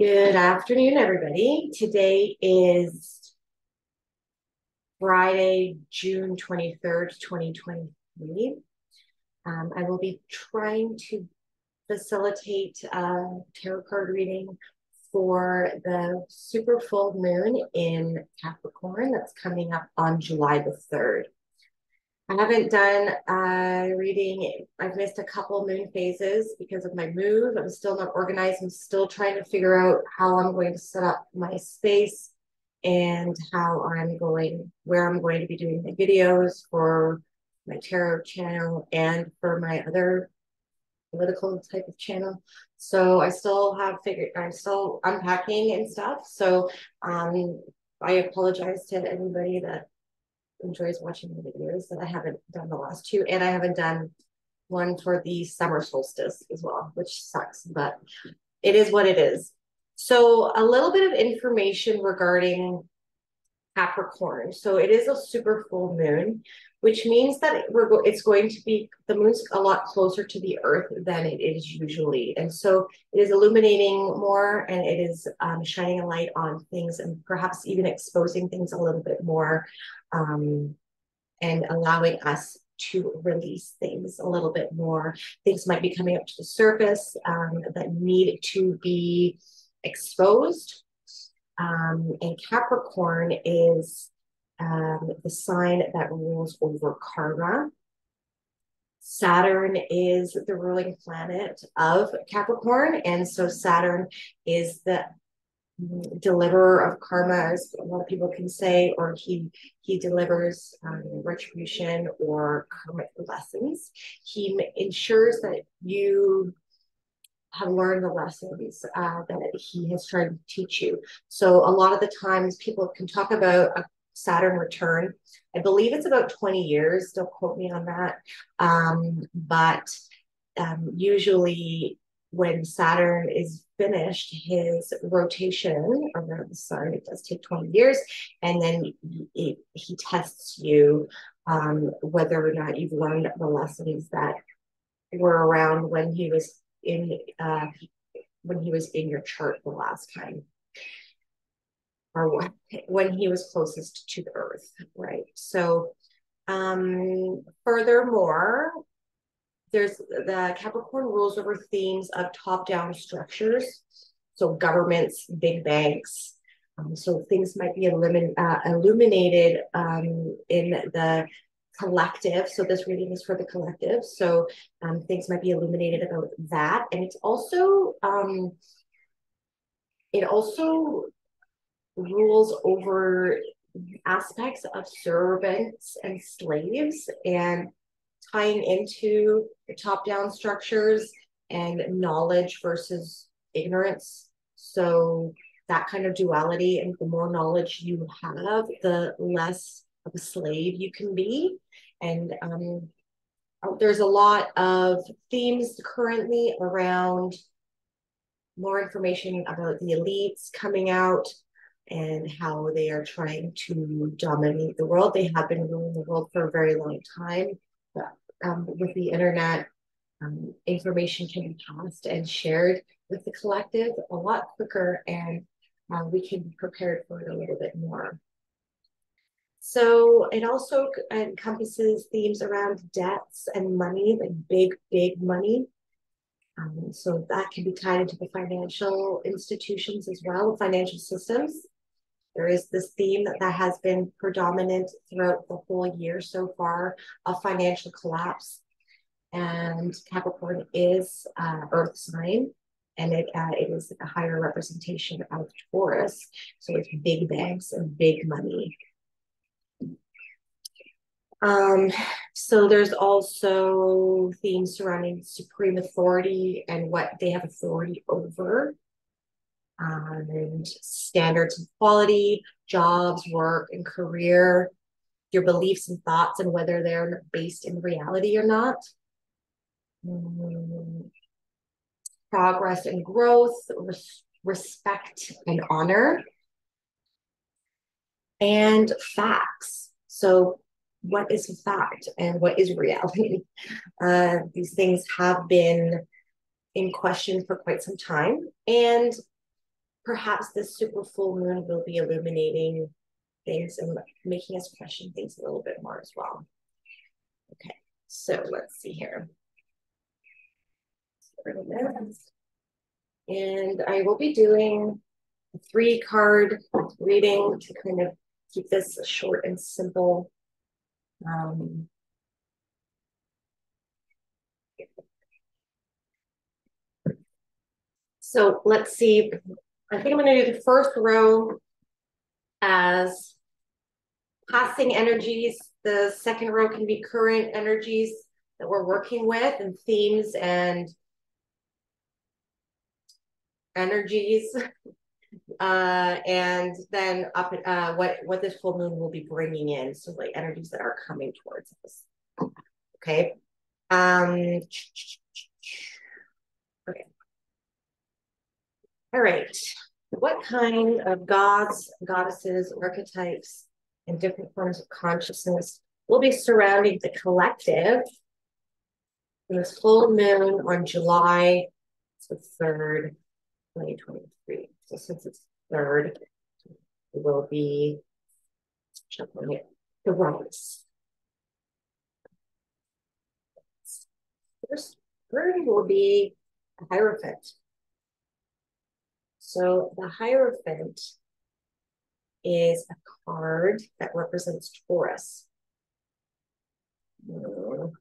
Good afternoon, everybody. Today is Friday, June 23rd, 2023. I will be trying to facilitate a tarot card reading for the super full moon in Capricorn that's coming up on July the 3rd. I haven't done a reading. I've missed a couple moon phases because of my move. I'm still not organized. I'm still trying to figure out how I'm going to set up my space and where I'm going to be doing my videos for my tarot channel and for my other political type of channel. So I'm still unpacking and stuff. So I apologize to anybody that enjoys watching the videos that I haven't done the last two, and I haven't done one for the summer solstice as well, which sucks, but it is what it is. So a little bit of information regarding Capricorn. So it is a super full moon, which means that it's going to be the moon's a lot closer to the earth than it is usually. And so it is illuminating more and it is shining a light on things and perhaps even exposing things a little bit more and allowing us to release things a little bit more. Things might be coming up to the surface that need to be exposed. And Capricorn is the sign that rules over karma. Saturn is the ruling planet of Capricorn. And so Saturn is the deliverer of karma, as a lot of people can say, or he delivers retribution or karmic lessons. He ensures that you have learned the lessons that he has tried to teach you. So a lot of the times people can talk about a Saturn return. I believe it's about 20 years. Don't quote me on that. But usually when Saturn is finished his rotation around the sun, it does take 20 years. And then he tests you whether or not you've learned the lessons that were around when he was in your chart the last time, or when he was closest to the earth, right? So furthermore, there's the Capricorn rules over themes of top-down structures, so governments, big banks. So things might be illuminated in the collective. So this reading is for the collective. So things might be illuminated about that, and it also rules over aspects of servants and slaves and tying into the top-down structures and knowledge versus ignorance. So that kind of duality, and the more knowledge you have, the less of a slave you can be. And there's a lot of themes currently around more information about the elites coming out and how they are trying to dominate the world. They have been ruling the world for a very long time. But with the internet, information can be passed and shared with the collective a lot quicker, and we can be prepared for it a little bit more. So it also encompasses themes around debts and money, like big money. So that can be tied into the financial institutions as well, financial systems. There is this theme that has been predominant throughout the whole year so far of financial collapse. And Capricorn is Earth sign, and it is a higher representation of Taurus. So it's big banks and big money. So there's also themes surrounding supreme authority and what they have authority over, and standards of quality, jobs, work, and career, your beliefs and thoughts, and whether they're based in reality or not. Progress and growth, respect and honor, and facts. So what is a fact and what is reality? These things have been in question for quite some time. And perhaps this super full moon will be illuminating things and making us question things a little bit more as well. Okay, so let's see here. And I will be doing a 3-card reading to kind of keep this short and simple. So let's see. I think I'm going to do the first row as passing energies. The second row can be current energies that we're working with and themes and energies. And then up what this full moon will be bringing in. So like energies that are coming towards us. Okay. Okay. All right. What kind of gods, goddesses, archetypes, and different forms of consciousness will be surrounding the collective in this full moon on July 3rd, 2023. So since it's 3rd, it will be shuffling it the rise. First word will be a Hierophant. So the Hierophant is a card that represents Taurus. All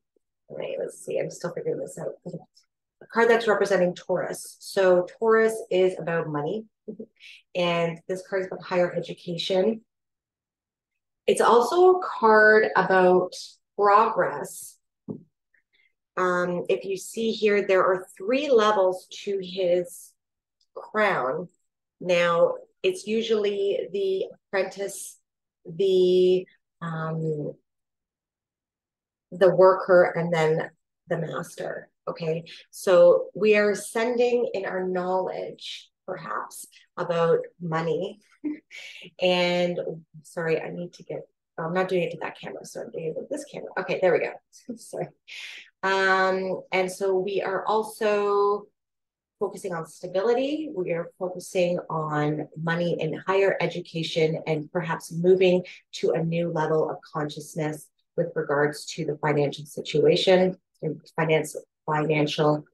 right, let's see. I'm still figuring this out. A card that's representing Taurus. So Taurus is about money, and this card is about higher education. It's also a card about progress. If you see here, there are 3 levels to his crown. Now, it's usually the apprentice, the worker, and then the master. Okay, so we are ascending in our knowledge, perhaps, about money. And sorry, I need to get, I'm not doing it to that camera, so I'm doing it with this camera. Okay, there we go. Sorry. And so we are also focusing on stability. We are focusing on money and higher education, and perhaps moving to a new level of consciousness with regards to the financial situation and financial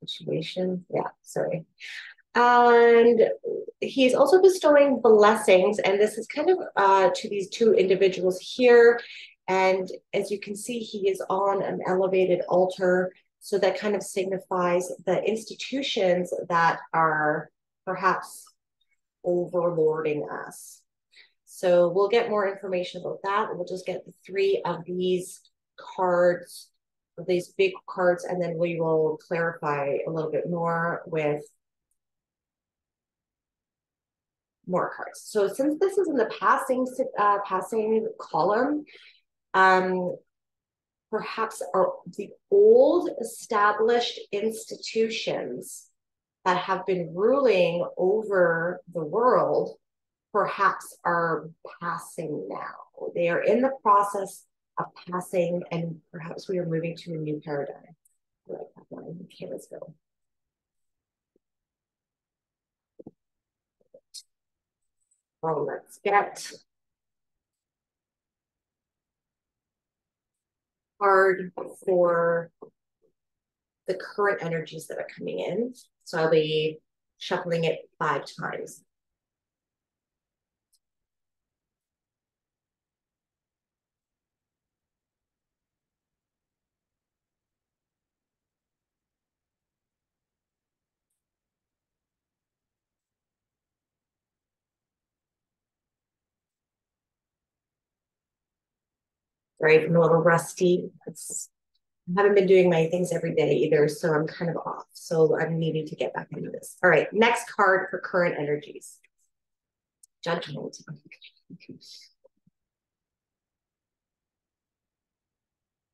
situation. Yeah, sorry. And he's also bestowing blessings, and this is kind of to these 2 individuals here. And as you can see, he is on an elevated altar. So that kind of signifies the institutions that are perhaps overlording us. So we'll get more information about that. We'll just get the 3 of these cards, these big cards, and then we will clarify a little bit more with more cards. So since this is in the passing column, perhaps the old established institutions that have been ruling over the world perhaps are passing now. They are in the process of passing, and perhaps we are moving to a new paradigm. I like that one. Okay, let's go. Oh, let's get card for the current energies that are coming in. So I'll be shuffling it 5 times. Right, I'm a little rusty. I haven't been doing my things every day either, so I'm kind of off. So I'm needing to get back into this. All right, next card for current energies. Judgment.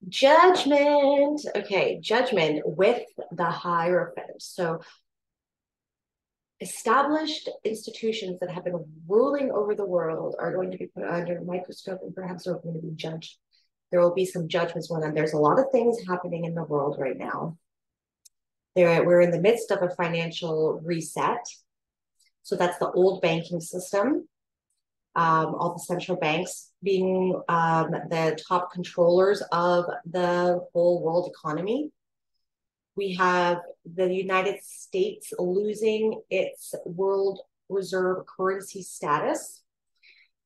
Judgment. Okay, judgment with the Hierophant. So established institutions that have been ruling over the world are going to be put under a microscope, and perhaps are going to be judged. There will be some judgments going on. There's a lot of things happening in the world right now. We're in the midst of a financial reset. So that's the old banking system. All the central banks being the top controllers of the whole world economy. We have the United States losing its world reserve currency status,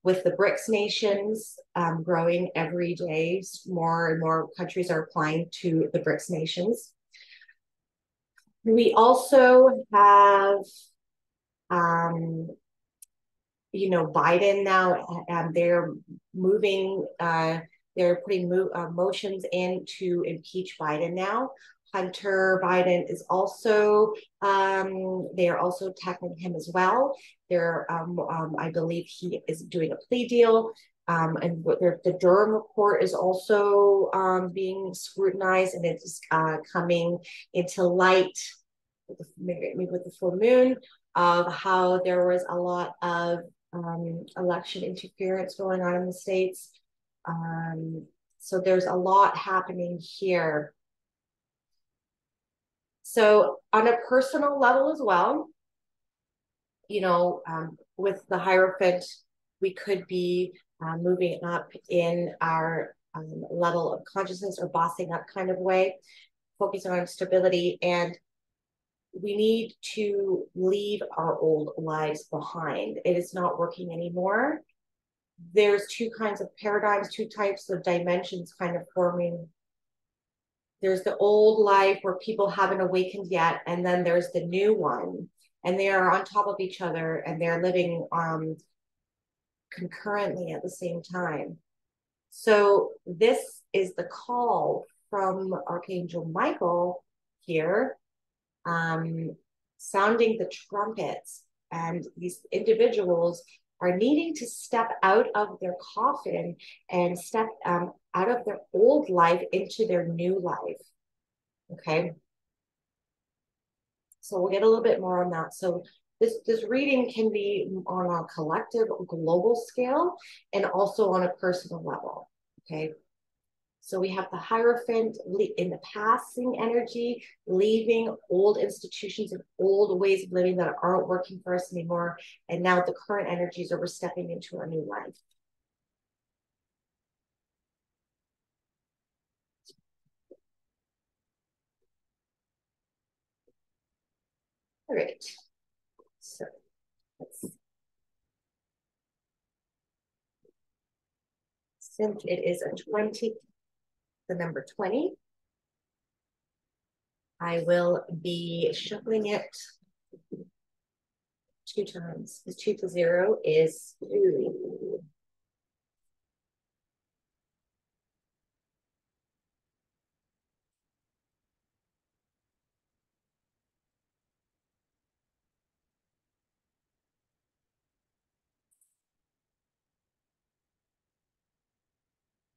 with the BRICS nations growing every day. More and more countries are applying to the BRICS nations. We also have Biden now, they're moving, they're putting motions in to impeach Biden now. Hunter Biden is also, they are also tackling him as well. I believe he is doing a plea deal. And the Durham report is also being scrutinized, and it's coming into light maybe with the full moon of how there was a lot of election interference going on in the States. So there's a lot happening here. So on a personal level as well, with the Hierophant, we could be moving up in our level of consciousness, or bossing up kind of way, focusing on stability. And we need to leave our old lives behind. It is not working anymore. There's two kinds of paradigms, two types of dimensions kind of forming. There's the old life where people haven't awakened yet, and then there's the new one, and they are on top of each other, and they're living concurrently at the same time. So this is the call from Archangel Michael here, sounding the trumpets, and these individuals are needing to step out of their coffin and step out of their old life into their new life. Okay. So we'll get a little bit more on that. So this reading can be on a collective global scale and also on a personal level. Okay. So we have the Hierophant in the passing energy, leaving old institutions and old ways of living that aren't working for us anymore. And now the current energies are we're stepping into our new life. All right. So since it is a 20, the number 20, I will be shuffling it 2 times. Because 2 to 0 is 2.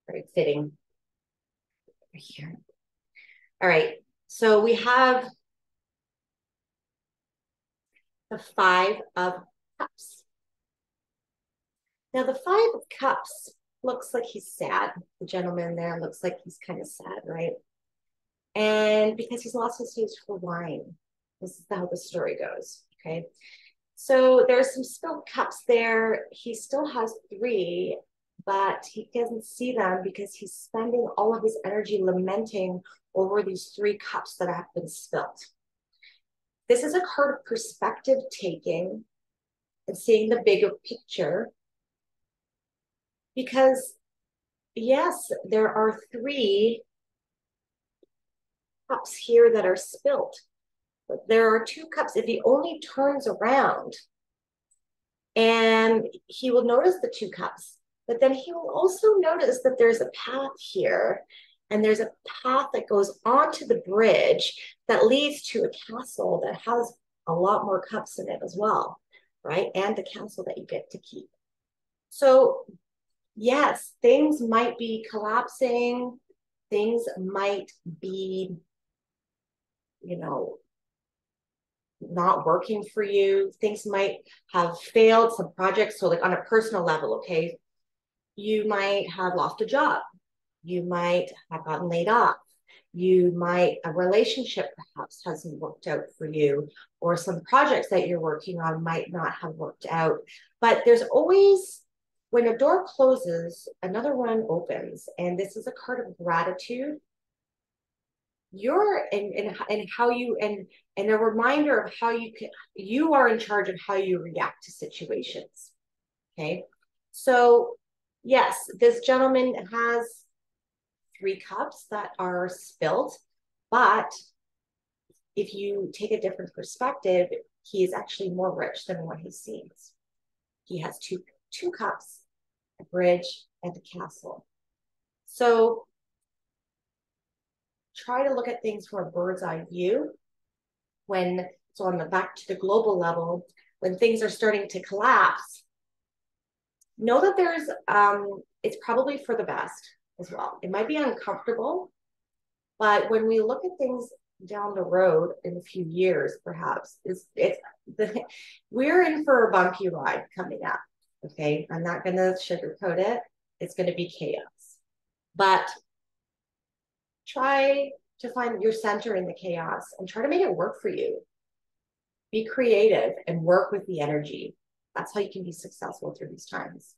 Very fitting here. All right. So we have the 5 of Cups. Now the 5 of Cups looks like he's sad. The gentleman there looks like he's kind of sad, right? And because he's lost his taste for wine. This is how the story goes, okay? So there's some spilled cups there. He still has 3, but he doesn't see them because he's spending all of his energy lamenting over these 3 cups that have been spilled. This is a card of perspective taking and seeing the bigger picture. Because yes, there are 3 cups here that are spilled, but there are 2 cups. If he only turns around, and he will notice the 2 cups, but then he will also notice that there's a path here, and there's a path that goes onto the bridge that leads to a castle that has a lot more cups in it as well, right? And a castle that you get to keep. So yes, things might be collapsing. Things might be, not working for you. Things might have failed, some projects. So like on a personal level, okay, you might have lost a job. You might have gotten laid off. A relationship perhaps hasn't worked out for you, or some projects that you're working on might not have worked out. But there's always, when a door closes, another one opens. And this is a card of gratitude. You're and how you and a reminder of how you are in charge of how you react to situations. Okay. So yes, this gentleman has 3 cups that are spilt, but if you take a different perspective, he is actually more rich than what he seems. He has two cups, a bridge, and a castle. So try to look at things from a bird's eye view. So on the back to the global level, when things are starting to collapse, know that it's probably for the best as well. It might be uncomfortable, but when we look at things down the road in a few years, perhaps we're in for a bumpy ride coming up. Okay, I'm not going to sugarcoat it. It's going to be chaos, but try to find your center in the chaos and try to make it work for you. Be creative and work with the energy. That's how you can be successful through these times.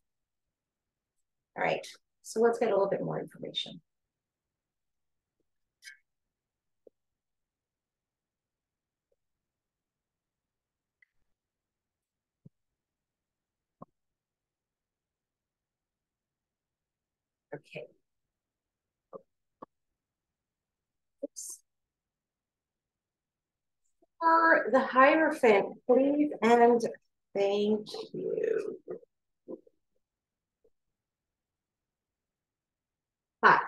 All right, so let's get a little bit more information. Okay. Oops. For the Hierophant, please and thank you. 5.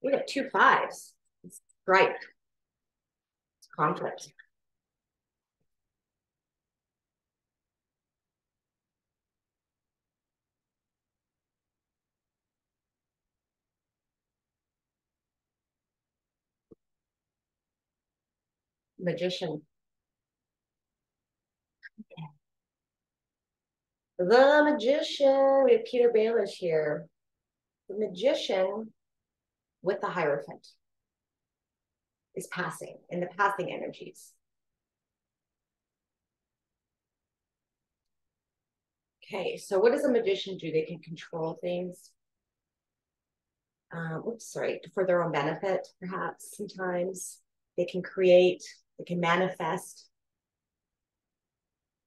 We got 2 5s. It's right. It's conflict. Magician. The Magician. We have Peter Baelish here. The Magician with the Hierophant is passing, in the passing energies. Okay, so what does a magician do? They can control things. For their own benefit, perhaps sometimes. They can create, they can manifest.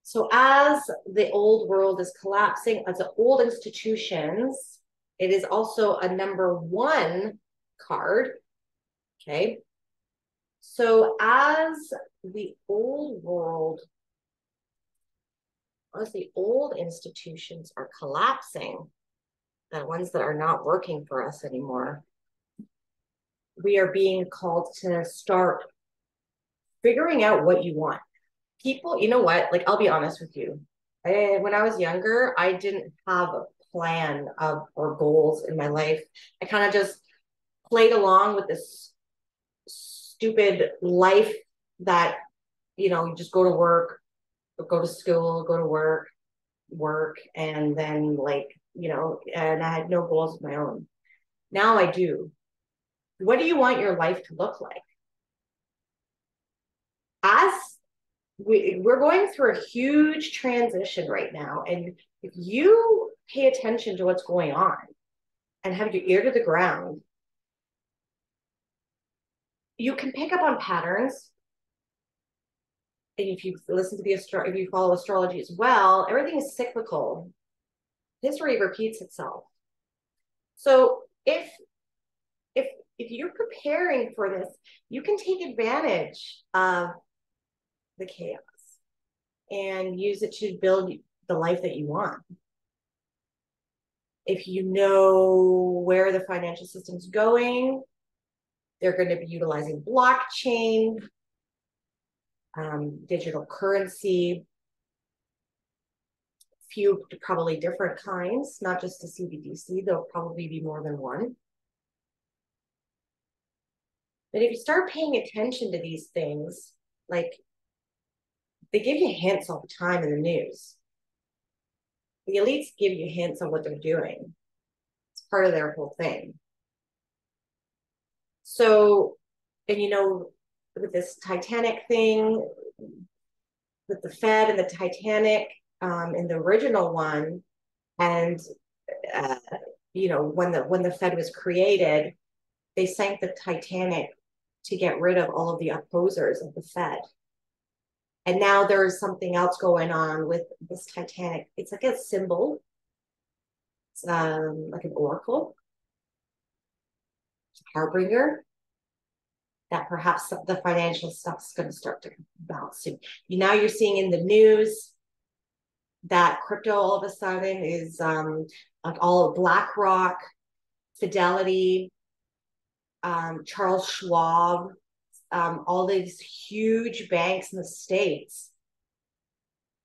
So as the old world is collapsing, as the old institutions, it is also a number 1 card. Okay. So as the old world, as the old institutions are collapsing, the ones that are not working for us anymore, we are being called to start figuring out what you want. People, you know what? Like, I'll be honest with you. When I was younger, I didn't have a plan or goals in my life. I kind of just played along with this stupid life that, you just go to work, go to school, go to work, and then and I had no goals of my own. Now I do. What do you want your life to look like? As we're going through a huge transition right now, and if you pay attention to what's going on and have your ear to the ground, you can pick up on patterns. And if you listen to if you follow astrology as well, everything is cyclical. History repeats itself. So if you're preparing for this, you can take advantage of the chaos and use it to build the life that you want. If you know where the financial system's going, they're going to be utilizing blockchain, digital currency, few probably different kinds, not just the CBDC. There'll probably be more than one. But if you start paying attention to these things, like, they give you hints all the time in the news. The elites give you hints on what they're doing. It's part of their whole thing. So, and you know, with this Titanic thing, with the Fed and the Titanic, in the original one, and uh, you know, when the Fed was created, they sank the Titanic to get rid of all of the opposers of the Fed. And now there's something else going on with this Titanic. It's like a symbol. It's like an oracle, harbinger, that perhaps the financial stuff's going to start to bounce soon. Now you're seeing in the news that crypto all of a sudden is like all of BlackRock, Fidelity, Charles Schwab, all these huge banks in the States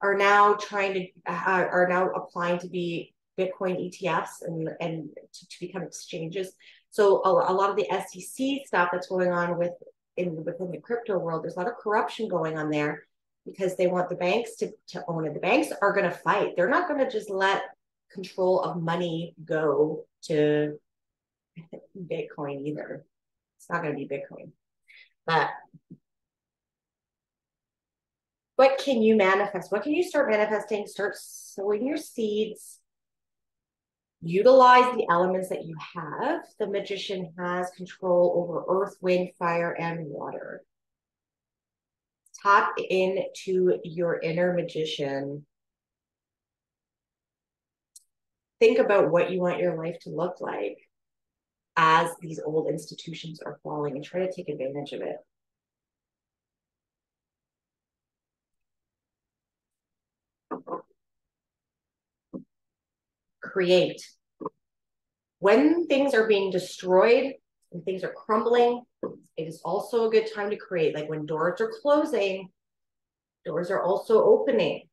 are now are now applying to be Bitcoin ETFs and to become exchanges. So a lot of the SEC stuff that's going on within the crypto world, there's a lot of corruption going on there because they want the banks to own it. The banks are going to fight. They're not going to just let control of money go to Bitcoin either. It's not going to be Bitcoin. But what can you manifest? What can you start manifesting? Start sowing your seeds. Utilize the elements that you have. The magician has control over earth, wind, fire, and water. Tap into your inner magician. Think about what you want your life to look like as these old institutions are falling and try to take advantage of it. Create. When things are being destroyed and things are crumbling, it is also a good time to create. Like when doors are closing, doors are also opening.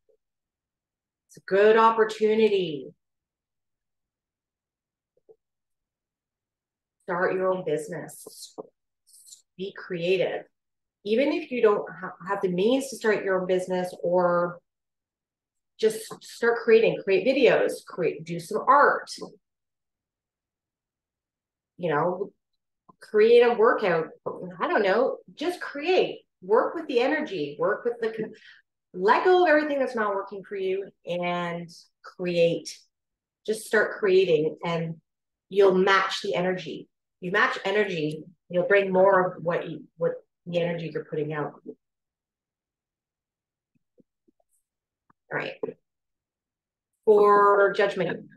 It's a good opportunity. Start your own business. Be creative. Even if you don't have the means to start your own business, or just start creating, create videos, do some art. You know, create a workout. I don't know, just create. Work with the energy, let go of everything that's not working for you and create. Just start creating and you'll match the energy. You match energy, you'll bring more of what the energy you're putting out. All right. For judgment,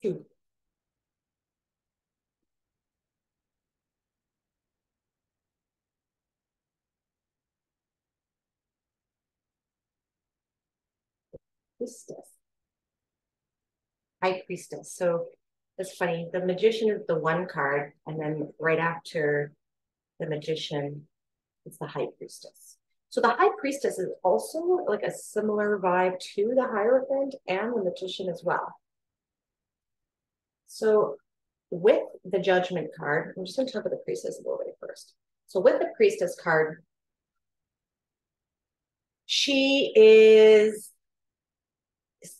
2. Priestess. High Priestess. So it's funny. The Magician is the one card, and then right after the Magician, it's the High Priestess. So the High Priestess is also like a similar vibe to the Hierophant and the Magician as well. So with the Judgment card, I'm just going to talk about the Priestess a little bit first. So with the Priestess card, she is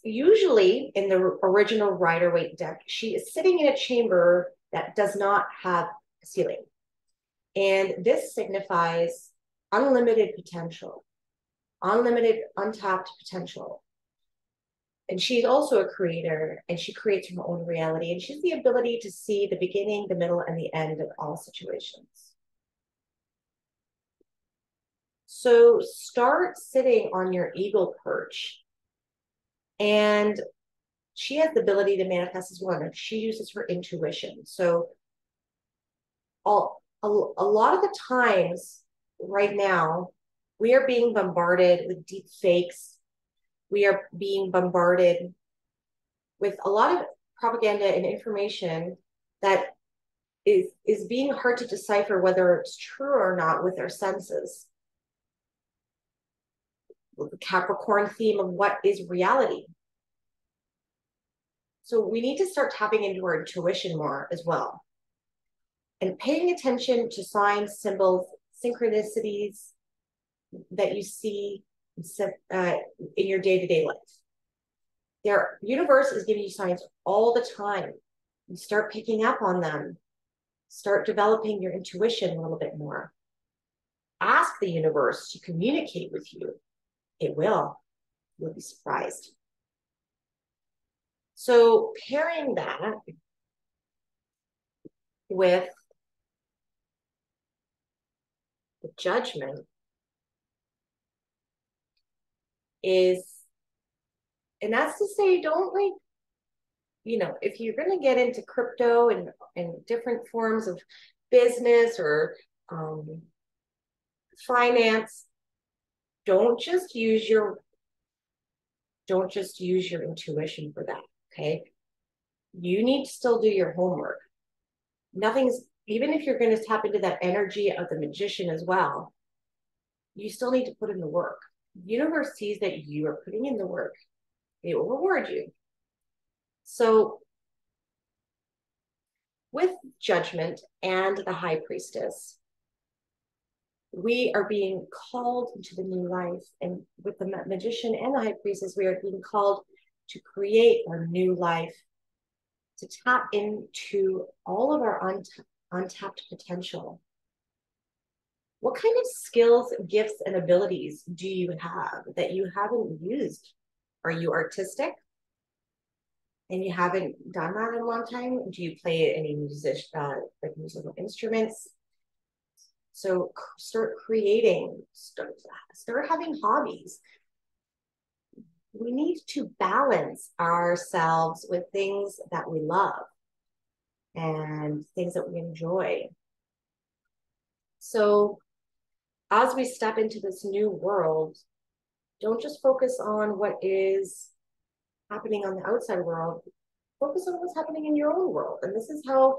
usually in the original Rider-Waite deck, she is sitting in a chamber that does not have a ceiling. And this signifies unlimited potential, unlimited, untapped potential. And she's also a creator, and she creates her own reality. And she has the ability to see the beginning, the middle, and the end of all situations. So start sitting on your eagle perch. And she has the ability to manifest as well. And she uses her intuition. So a lot of the times right now, we are being bombarded with deep fakes. We are being bombarded with a lot of propaganda and information that is being hard to decipher whether it's true or not with our senses. The Capricorn theme of what is reality. So we need to start tapping into our intuition more as well. And paying attention to signs, symbols, synchronicities that you see in your day-to-day life. Their universe is giving you signs all the time. You start picking up on them. Start developing your intuition a little bit more. Ask the universe to communicate with you. It will. You'll be surprised. So pairing that with the Judgment is, and that's to say, don't like, if you're going to get into crypto and different forms of business or finance, don't just use your intuition for that. Okay. You need to still do your homework. Even if you're going to tap into that energy of the magician as well, you still need to put in the work. The universe sees that you are putting in the work. It will reward you. So with Judgment and the High Priestess, we are being called into the new life. And with the magician and the High Priestess, we are being called to create our new life, to tap into all of our untapped potential. What kind of skills, gifts, and abilities do you have that you haven't used? Are you artistic and you haven't done that in a long time? Do you play any musical instruments? So start creating, start having hobbies. We need to balance ourselves with things that we love and things that we enjoy. So as we step into this new world, don't just focus on what is happening on the outside world. Focus on what's happening in your own world. And this is how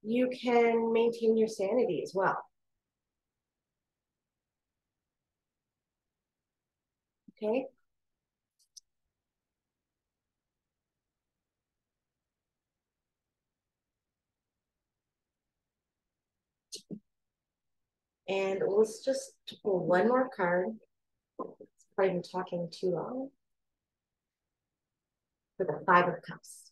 you can maintain your sanity as well. Okay. And let's just pull one more card. It's probably been talking too long. For the Five of Cups.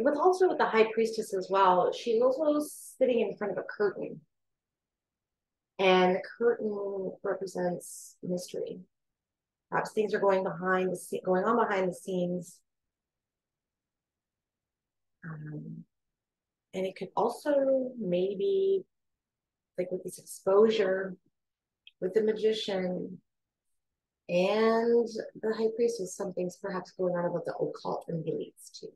With the High Priestess as well, she's also sitting in front of a curtain. And the curtain represents mystery. Perhaps things are going on behind the scenes. And it could also maybe, like with this exposure with the magician and the High Priestess, something's perhaps going on about the occult and the elites too.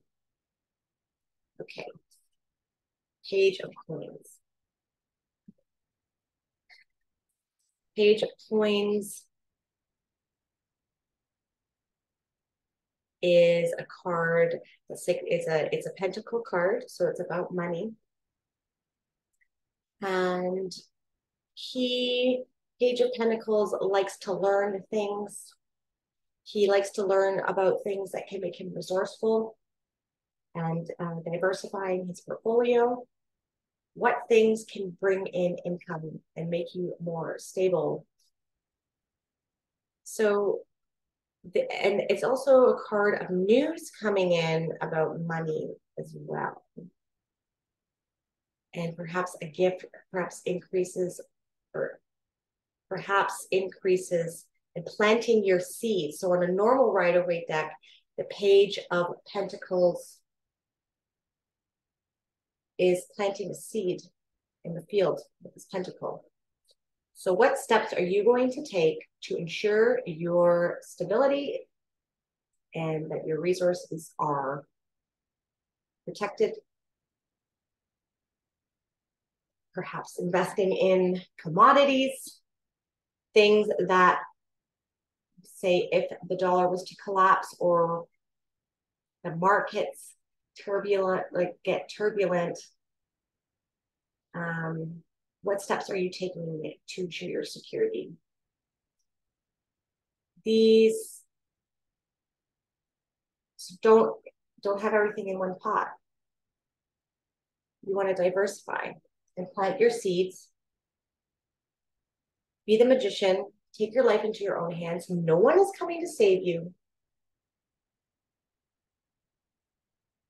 Okay. Page of Coins. Page of Coins is a card. It's a pentacle card, so it's about money. And Page of Pentacles, likes to learn things. He likes to learn about things that can make him resourceful and diversifying his portfolio. What things can bring in income and make you more stable? So, and it's also a card of news coming in about money as well. And perhaps a gift, perhaps increases in planting your seeds. So on a normal Rider-Waite deck, the Page of Pentacles is planting a seed in the field with this pentacle. So what steps are you going to take to ensure your stability and that your resources are protected? Perhaps investing in commodities, things that, say, if the dollar was to collapse or the markets get turbulent, What steps are you taking to ensure your security? These don't have everything in one pot. You want to diversify and plant your seeds. Be the magician. Take your life into your own hands. No one is coming to save you.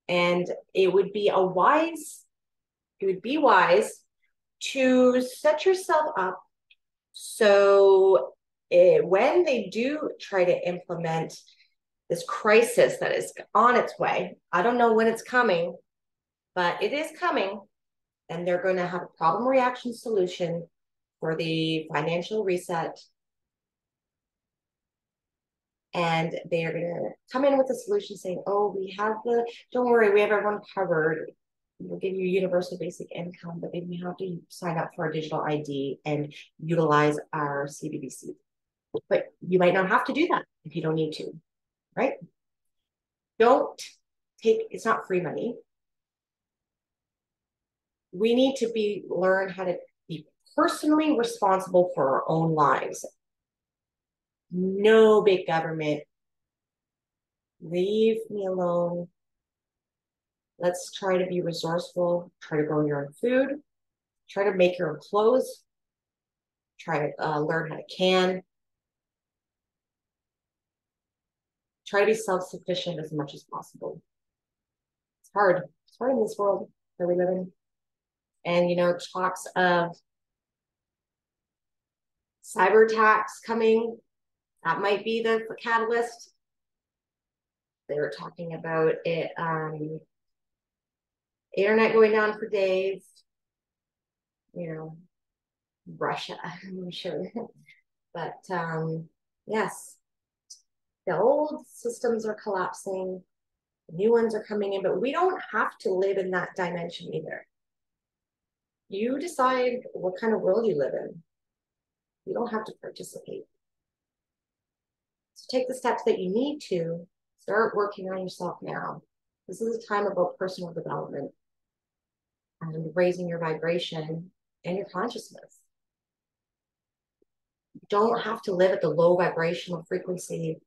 And it would be wise to set yourself up so when they do try to implement this crisis that is on its way, I don't know when it's coming, but it is coming, and they're going to have a problem reaction solution for the financial reset. And they are going to come in with a solution saying, oh, don't worry, we have everyone covered. We'll give you universal basic income, but then you have to sign up for our digital ID and utilize our CBDC. But you might not have to do that if you don't need to, right? It's not free money. We need to learn how to be personally responsible for our own lives. No big government. Leave me alone. Let's try to be resourceful, try to grow your own food, try to make your own clothes, try to learn how to can, try to be self-sufficient as much as possible. It's hard. It's hard in this world that we live in. And, talks of cyber attacks coming, that might be the catalyst. They were talking about it, internet going down for days, Russia, I'm sure. But yes, the old systems are collapsing, new ones are coming in, but we don't have to live in that dimension either. You decide what kind of world you live in. You don't have to participate. So take the steps that you need to start working on yourself now. This is a time about personal development and raising your vibration and your consciousness. You don't have to live at the low vibrational frequency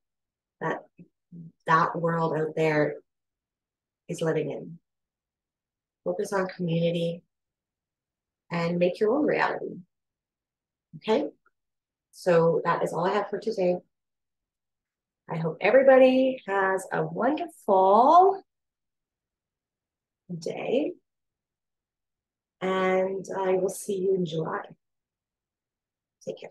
that world out there is living in. Focus on community and make your own reality. Okay? So that is all I have for today. I hope everybody has a wonderful day, and I will see you in July. Take care.